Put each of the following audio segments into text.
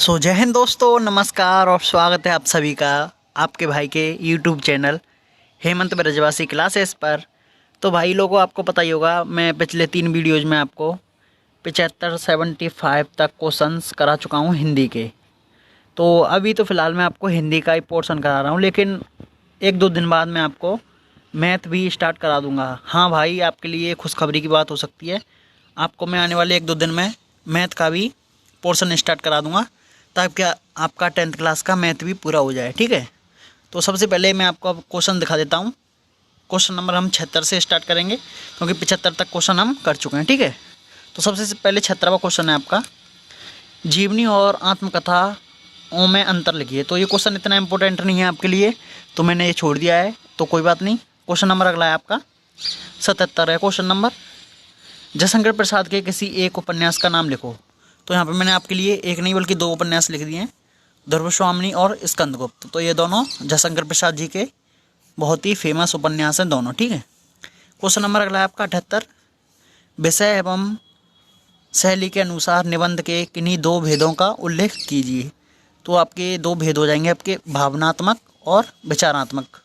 जय हिंद दोस्तों, नमस्कार और स्वागत है आप सभी का आपके भाई के यूट्यूब चैनल हेमंत ब्रजवासी क्लासेस पर। तो भाई लोगों, आपको पता ही होगा, मैं पिछले 3 वीडियोज़ में आपको 75-75 तक क्वेश्चंस करा चुका हूँ हिंदी के। तो अभी तो फ़िलहाल मैं आपको हिंदी का ही पोर्शन करा रहा हूँ, लेकिन 1-2 दिन बाद मैं आपको मैथ भी स्टार्ट करा दूँगा। हाँ भाई, आपके लिए खुशखबरी की बात हो सकती है, आपको मैं आने वाले 1-2 दिन में मैथ का भी पोर्शन स्टार्ट करा दूँगा, ताकि आपका 10th क्लास का मैथ भी पूरा हो जाए। ठीक है, तो सबसे पहले मैं आपको अब क्वेश्चन दिखा देता हूँ। क्वेश्चन नंबर हम 76 से स्टार्ट करेंगे, क्योंकि 75 तक क्वेश्चन हम कर चुके हैं। ठीक है, तो सबसे पहले 76वां क्वेश्चन है आपका, जीवनी और आत्मकथाओं में अंतर लिखिए। तो ये क्वेश्चन इतना इंपॉर्टेंट नहीं है आपके लिए, तो मैंने ये छोड़ दिया है, तो कोई बात नहीं। क्वेश्चन नंबर अगला है आपका 77 है क्वेश्चन नंबर, जयशंकर प्रसाद के किसी एक उपन्यास का नाम लिखो। तो यहाँ पे मैंने आपके लिए एक नहीं बल्कि 2 उपन्यास लिख दिए हैं, ध्रुवस्वामिनी और स्कंदगुप्त। तो ये दोनों जयशंकर प्रसाद जी के बहुत ही फेमस उपन्यास हैं दोनों। ठीक है, क्वेश्चन नंबर अगला है आपका 78, विषय एवं शैली के अनुसार निबंध के किन्हीं 2 भेदों का उल्लेख कीजिए। तो आपके 2 भेद हो जाएंगे, आपके भावनात्मक और विचारात्मक।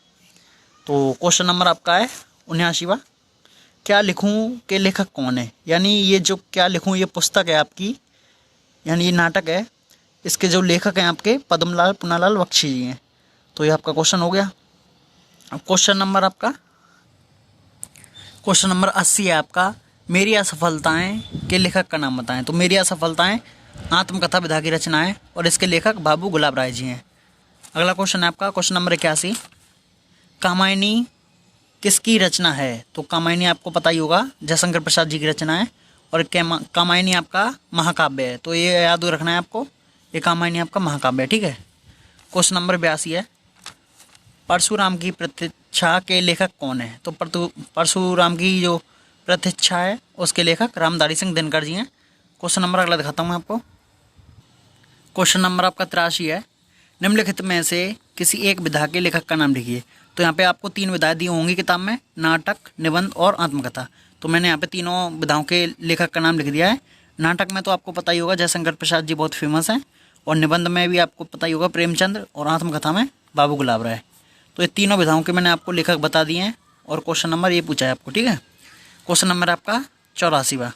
तो क्वेश्चन नंबर आपका है 79वां, क्या लिखूं के लेखक कौन है। यानी ये जो क्या लिखूं ये पुस्तक है आपकी, यानी ये नाटक है, इसके जो लेखक हैं आपके पद्मलाल पुनालाल बख्शी जी हैं। तो ये आपका क्वेश्चन हो गया। अब क्वेश्चन नंबर 80 है आपका, मेरी असफलताएं के लेखक का नाम बताएं। तो मेरी असफलताएं आत्मकथा विधा की रचना है और इसके लेखक बाबू गुलाब राय जी हैं। अगला क्वेश्चन है आपका क्वेश्चन नंबर 81, कामायनी किसकी रचना है। तो कामायनी आपको पता ही होगा जयशंकर प्रसाद जी की रचना है, और कामायनी आपका महाकाव्य है। तो ये याद रखना है आपको, ये कामायनी आपका महाकाव्य है। ठीक है, क्वेश्चन नंबर 82 है, परशुराम की प्रतीक्षा के लेखक कौन है। तो परशुराम की जो प्रतीक्षा है उसके लेखक रामधारी सिंह दिनकर जी हैं। क्वेश्चन नंबर अगला दिखाता हूँ मैं आपको। क्वेश्चन नंबर आपका 83 है, निम्नलिखित में से किसी एक विधा के लेखक का नाम लिखिए। तो यहाँ पे आपको 3 विधाएं दी होंगी किताब में, नाटक, निबंध और आत्मकथा। तो मैंने यहाँ पे तीनों विधाओं के लेखक का नाम लिख दिया है। नाटक में तो आपको पता ही होगा जयशंकर प्रसाद जी बहुत फेमस हैं, और निबंध में भी आपको पता ही होगा प्रेमचंद, और आत्मकथा में बाबू गुलाब राय। तो ये तीनों विधाओं के मैंने आपको लेखक बता दिए हैं, और क्वेश्चन नंबर ये पूछा है आपको। ठीक है, क्वेश्चन नंबर आपका 84वां,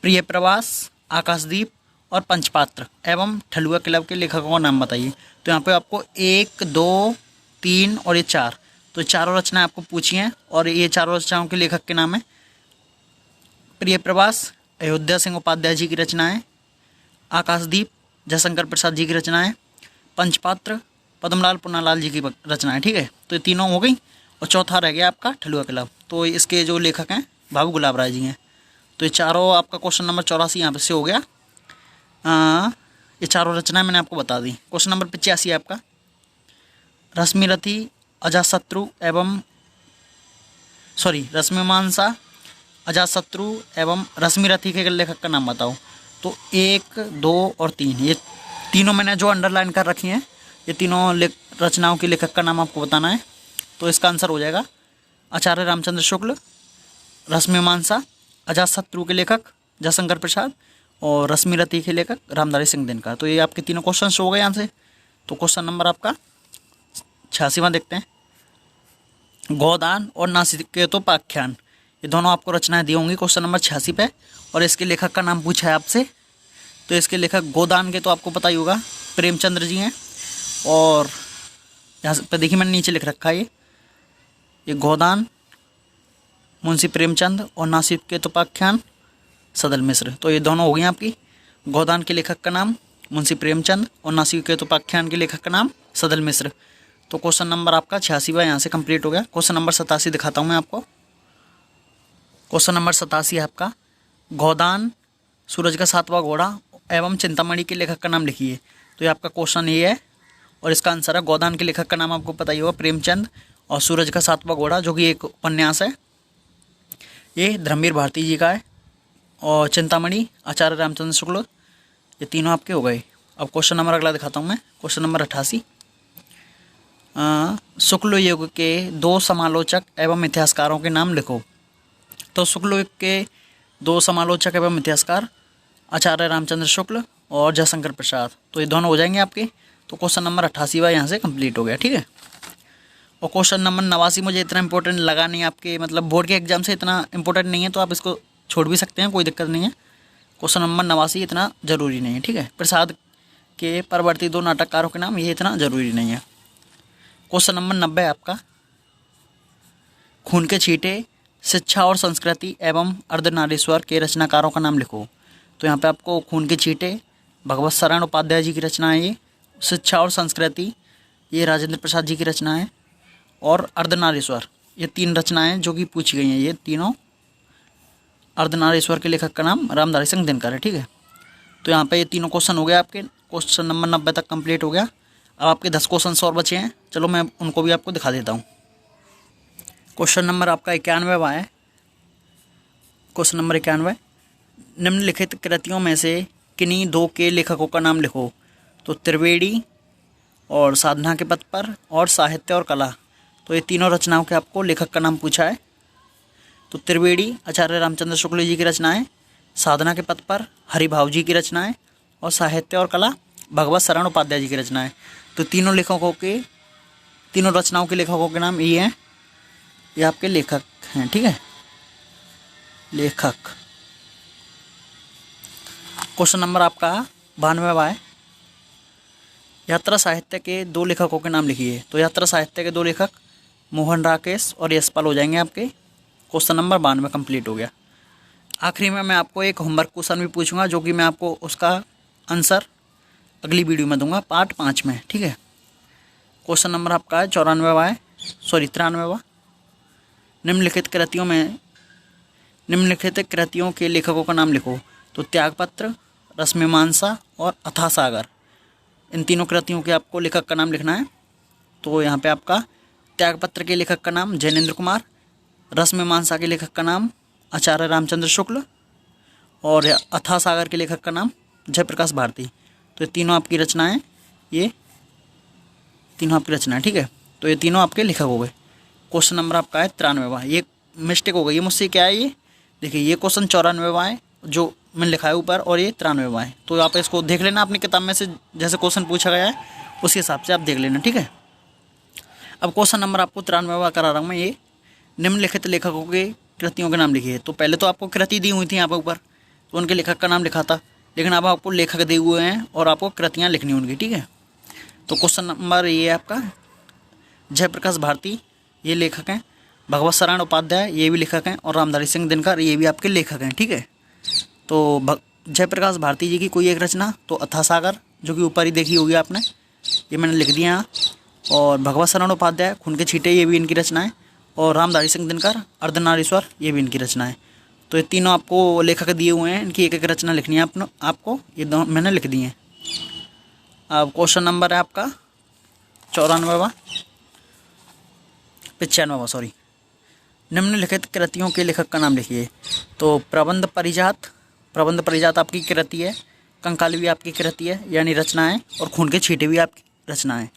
प्रिय प्रवास, आकाशदीप और पंचपात्र एवं ठलुआ क्लब के लेखकों का नाम बताइए। तो यहाँ पे आपको 1, 2, 3 और ये 4, तो चारों रचनाएं आपको पूछी हैं, और ये चारों रचनाओं के लेखक के नाम है प्रिय प्रवास अयोध्या सिंह उपाध्याय जी की रचना है, आकाशदीप जयशंकर प्रसाद जी की रचना है, पंचपात्र पद्मलाल पुनालाल जी की रचना है। ठीक है, तो ये तीनों हो गई, और चौथा रह गया आपका ठलुआ क्लब। तो इसके जो लेखक हैं बाबू गुलाब राय जी हैं। तो ये चारों आपका क्वेश्चन नंबर 84 यहाँ पे से हो गया। ये चारों रचनाएं मैंने आपको बता दी। क्वेश्चन नंबर 85 है आपका, रश्मिरथी अजातशत्रु एवं रश्मिमांसा अजातशत्रु एवं रश्मिरथी के लेखक का नाम बताओ। तो 1, 2 और 3, ये तीनों मैंने जो अंडरलाइन कर रखी हैं, ये तीनों रचनाओं के लेखक का नाम आपको बताना है। तो इसका आंसर हो जाएगा आचार्य रामचंद्र शुक्ल, रश्मिमांसा अजातशत्रु के लेखक जयशंकर प्रसाद, और रश्मिरथी के लेखक रामधारी सिंह दिनकर। तो ये आपके तीनों क्वेश्चन हो गए यहाँ से। तो क्वेश्चन नंबर आपका 86वां देखते हैं, गोदान और नासिकेतोपाख्यान, ये दोनों आपको रचनाएं दी होंगी क्वेश्चन नंबर 86 पे, और इसके लेखक का नाम पूछा है आपसे। तो इसके लेखक गोदान के तो आपको पता ही होगा प्रेमचंद्र जी हैं, और यहाँ पे देखिए मैंने नीचे लिख रखा है ये गोदान मुंशी प्रेमचंद, और नासिकेतोपाख्यान सदल मिश्र। तो ये दोनों हो गई आपकी, गोदान के लेखक का नाम मुंशी प्रेमचंद, और नासिकेतोपाख्यान के लेखक का नाम सदल मिश्र। तो क्वेश्चन नंबर आपका 86वां यहाँ से कंप्लीट हो गया। क्वेश्चन नंबर 87 दिखाता हूँ मैं आपको। क्वेश्चन नंबर 87 है आपका, गोदान, सूरज का 7वां घोड़ा एवं चिंतामणि के लेखक का नाम लिखिए। तो ये आपका क्वेश्चन ये है, और इसका आंसर है गोदान के लेखक का नाम आपको पता ही होगा प्रेमचंद, और सूरज का 7वां घोड़ा जो कि एक उपन्यास है ये धर्मवीर भारती जी का है, और चिंतामणि आचार्य रामचंद्र शुक्ल। ये तीनों आपके हो गए। अब क्वेश्चन नंबर अगला दिखाता हूँ मैं, क्वेश्चन नंबर 88, शुक्ल युग के 2 समालोचक एवं इतिहासकारों के नाम लिखो। तो शुक्ल युग के 2 समालोचक एवं इतिहासकार आचार्य रामचंद्र शुक्ल और जयशंकर प्रसाद, तो ये दोनों हो जाएंगे आपके। तो क्वेश्चन नंबर 88वां यहाँ से कंप्लीट हो गया, ठीक है। और क्वेश्चन नंबर 89 मुझे इतना इंपॉर्टेंट लगा नहीं, आपके मतलब बोर्ड के एग्जाम से इतना इंपॉर्टेंट नहीं है, तो आप इसको छोड़ भी सकते हैं, कोई दिक्कत नहीं है। क्वेश्चन नंबर 89 इतना ज़रूरी नहीं है, ठीक है। प्रसाद के परवर्ती 2 नाटककारों के नाम, ये इतना ज़रूरी नहीं है। क्वेश्चन नंबर 90 आपका, खून के छींटे, शिक्षा और संस्कृति एवं अर्धनारीश्वर के रचनाकारों का नाम लिखो। तो यहाँ पे आपको खून के छींटे भगवत शरण उपाध्याय जी की रचना है, ये शिक्षा और संस्कृति ये राजेंद्र प्रसाद जी की रचना है, और अर्धनारीश्वर ये 3 रचनाएं जो कि पूछी गई हैं, ये तीनों। अर्धनारीश्वर के लेखक का नाम रामधारी सिंह दिनकर है, ठीक है। तो यहाँ पे ये तीनों क्वेश्चन हो गए आपके, क्वेश्चन नंबर 90 तक कंप्लीट हो गया। अब आपके 10 क्वेश्चन और बचे हैं, चलो मैं उनको भी आपको दिखा देता हूँ। क्वेश्चन नंबर आपका 91वां है। क्वेश्चन नंबर 91, निम्नलिखित कृतियों में से किन्हीं 2 के लेखकों का नाम लिखो। तो त्रिवेणी और साधना के पथ पर और साहित्य और कला, तो ये तीनों रचनाओं के आपको लेखक का नाम पूछा है। तो त्रिवेणी आचार्य रामचंद्र शुक्ल जी की रचनाएं, साधना के पथ पर हरिभाव जी की रचनाएं, और साहित्य और कला भगवत शरण उपाध्याय जी की रचनाएं। तो तीनों रचनाओं के लेखकों के नाम ये हैं, ये आपके लेखक हैं, ठीक है, लेखक। क्वेश्चन नंबर आपका 92वां है। यात्रा साहित्य के 2 लेखकों के नाम लिखिए। तो यात्रा साहित्य के 2 लेखक मोहन राकेश और यशपाल हो जाएंगे आपके। क्वेश्चन नंबर 92 कंप्लीट हो गया। आखिरी में मैं आपको एक होमवर्क क्वेश्चन भी पूछूंगा, जो कि मैं आपको उसका आंसर अगली वीडियो में दूंगा, पार्ट 5 में, ठीक है। क्वेश्चन नंबर आपका है 93वां है, 93वां। निम्नलिखित कृतियों के लेखकों का नाम लिखो। तो त्यागपत्र, रसमीमांसा और अथाह सागर, इन तीनों कृतियों के आपको लेखक का नाम लिखना है। तो यहाँ पे आपका त्यागपत्र के लेखक का नाम जैनेन्द्र कुमार, रसमीमांसा के लेखक का नाम आचार्य रामचंद्र शुक्ल, और अथाह सागर के लेखक का नाम जयप्रकाश भारती। तो ये तीनों आपकी रचनाएं, ये तीनों आपकी रचनाएं, ठीक है। तो ये तीनों आपके लेखक हो गए। क्वेश्चन नंबर आपका है 93वां। ये मिस्टेक हो गई है मुझसे, क्या है ये, देखिए ये क्वेश्चन 94वां है जो मैंने लिखा है ऊपर, और ये 93वां है। तो आप इसको देख लेना अपनी किताब में से, जैसे क्वेश्चन पूछा गया है उसी हिसाब से आप देख लेना, ठीक है। अब क्वेश्चन नंबर आपको 93वां करा रहा हूँ मैं, ये निम्नलिखित लेखकों के कृतियों के नाम लिखिए। तो पहले तो आपको कृति दी हुई थी यहाँ पर ऊपर, तो उनके लेखक का नाम लिखा था, लेकिन अब आपको लेखक दिए हुए हैं और आपको कृतियाँ लिखनी उनकी, ठीक है। तो क्वेश्चन नंबर ये है आपका, जयप्रकाश भारती ये लेखक हैं, भगवत शरण उपाध्याय ये भी लेखक हैं, और रामधारी सिंह दिनकर ये भी आपके लेखक हैं, ठीक है। तो जयप्रकाश भारती जी की कोई एक रचना, तो अथाह सागर जो कि ऊपर ही देखी होगी आपने, ये मैंने लिख दिया यहाँ, और भगवत शरण उपाध्याय खून के छींटे ये भी इनकी रचना है, और रामधारी सिंह दिनकर अर्धनारीश्वर ये भी इनकी रचना है। तो ये तीनों आपको लेखक दिए हुए हैं, इनकी एक एक रचना लिखनी है आपको, ये दोनों मैंने लिख दी हैं। अब क्वेश्चन नंबर है आपका 94वां, 95वां सॉरी। निम्नलिखित कृतियों के लेखक का नाम लिखिए। तो प्रबंध परिजात आपकी कृति है, कंकाली भी आपकी कृति है यानी रचना है, और खून के छींटे भी आपकी रचना है।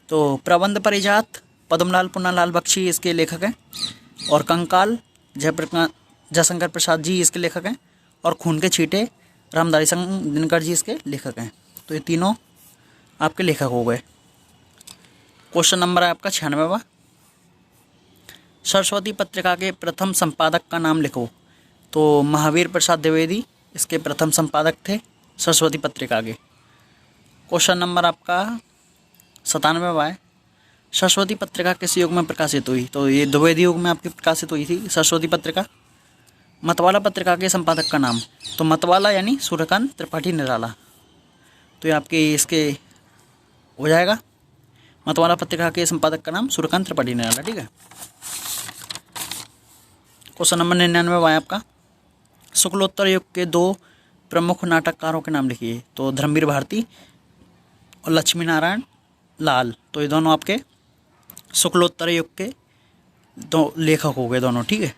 तो प्रबंध परिजात पद्मलाल पुन्नालाल बख्शी इसके लेखक हैं, और कंकाल जयशंकर प्रसाद जी इसके लेखक हैं, और खून के छींटे रामधारी सिंह दिनकर जी इसके लेखक हैं। तो ये तीनों आपके लेखक हो गए। क्वेश्चन नंबर है आपका 96वां। सरस्वती पत्रिका के प्रथम संपादक का नाम लिखो। तो महावीर प्रसाद द्विवेदी इसके प्रथम संपादक थे सरस्वती पत्रिका के। क्वेश्चन नंबर आपका 97वां है। सरस्वती पत्रिका किस युग में प्रकाशित हुई? तो ये द्विवेदी युग में आपकी प्रकाशित हुई थी सरस्वती पत्रिका। मतवाला पत्रिका के संपादक का नाम, तो मतवाला यानी सूर्यकांत त्रिपाठी निराला। तो ये आपके इसके हो जाएगा, मतवाला पत्रिका के संपादक का नाम सूर्यकांत त्रिपाठी निराला, ठीक है। क्वेश्चन नंबर 99 है आपका। शुक्लोत्तर युग के 2 प्रमुख नाटककारों के नाम लिखिए। तो धर्मवीर भारती और लक्ष्मी नारायण लाल, तो ये दोनों आपके शुक्लोत्तर युग के 2 लेखक हो गए दोनों, ठीक है।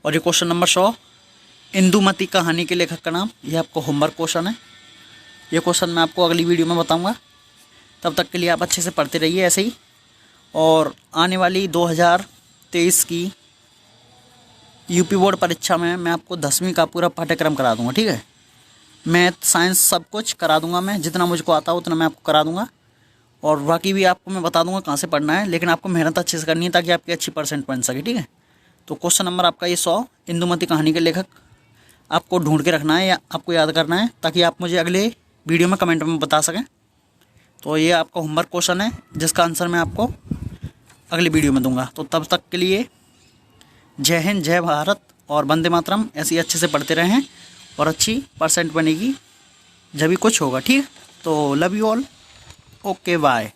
और ये क्वेश्चन नंबर 100, इंदुमती कहानी के लेखक का नाम, ये आपको होमवर्क क्वेश्चन है। ये क्वेश्चन मैं आपको अगली वीडियो में बताऊंगा, तब तक के लिए आप अच्छे से पढ़ते रहिए ऐसे ही। और आने वाली 2023 की यूपी बोर्ड परीक्षा में मैं आपको 10वीं का पूरा पाठ्यक्रम करा दूंगा, ठीक है। मैथ साइंस सब कुछ करा दूंगा मैं, जितना मुझको आता है उतना मैं आपको करा दूंगा। और बाकी भी आपको मैं बता दूंगा कहाँ से पढ़ना है, लेकिन आपको मेहनत अच्छे से करनी है ताकि आपकी अच्छी परसेंट बन सके, ठीक है। तो क्वेश्चन नंबर आपका ये 100, इंदुमती कहानी के लेखक आपको ढूंढ के रखना है या आपको याद करना है, ताकि आप मुझे अगले वीडियो में कमेंट में बता सकें। तो ये आपका होमवर्क क्वेश्चन है जिसका आंसर मैं आपको अगली वीडियो में दूंगा। तो तब तक के लिए जय हिंद, जय भारत और वंदे मातरम। ऐसे ही अच्छे से पढ़ते रहें और अच्छी परसेंट बनेगी जब भी कुछ होगा, ठीक है। तो love you all, okay bye.